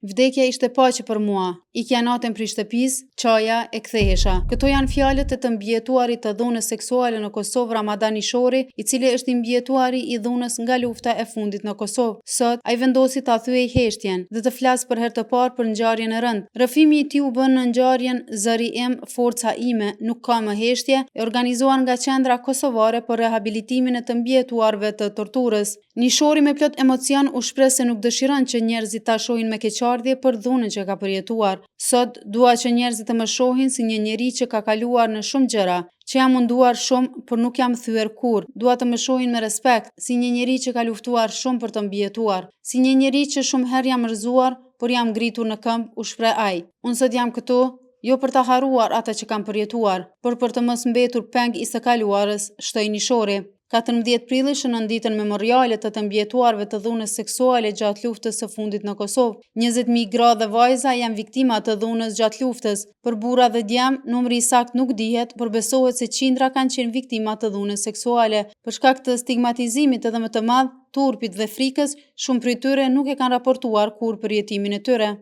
Vdekja ishte paqe për mua. Ikja natën prej shtëpisë, çaja e kthehesha. Këto janë fjalët e të mbijetuarit të dhunës seksuale në Kosovë, Ramadan Ishori, i cili është i mbijetuari i dhunës nga lufta e fundit në Kosovë. Sot ai vendosi ta thyej heshtjen dhe të flas për herë të parë për ngjarjen e rëndë. Rrëfimi i tij u bën në ngjarjen Zëri im, forca ime, nuk ka më heshtje, e organizuar nga Qendra Kosovare për rehabilitimin e të mbijetuarve të torturës. Nishori me plot emocion u shpreh se nuk dëshiron që njerëzit ta shohin me keqardhje për dhunën që ka përjetuar. Sot dua që njerëzit të më shohin si një njeri që ka kaluar në shumë gjëra, që jam munduar shumë, por nuk jam thyer kurrë. Dua të më shohin me respekt, si një njeri që ka luftuar shumë për të mbijetuar, si një njeri që shumë herë jam rrëzuar, por jam ngritur në këmbë, u shpreh ai. Unë sot jam këtu, jo për ta harruar ata që kam përjetuar, por për të mos mbetur peng i së kaluarës, shtoi Nishori. 14 prillish në ditën memoriale të mbijetuarve të dhunës seksuale gjatë luftës së fundit në Kosovë. 20.000 gra dhe vajza janë viktima të dhunës gjatë luftës. Për burra dhe djem, numri i saktë nuk dihet, por besohet se qindra kanë qenë viktima të dhunës seksuale. Për shkak të stigmatizimit edhe më të madh, turpit dhe frikës, shumë prej tyre nuk e kanë raportuar kurrë për jetimin e tyre.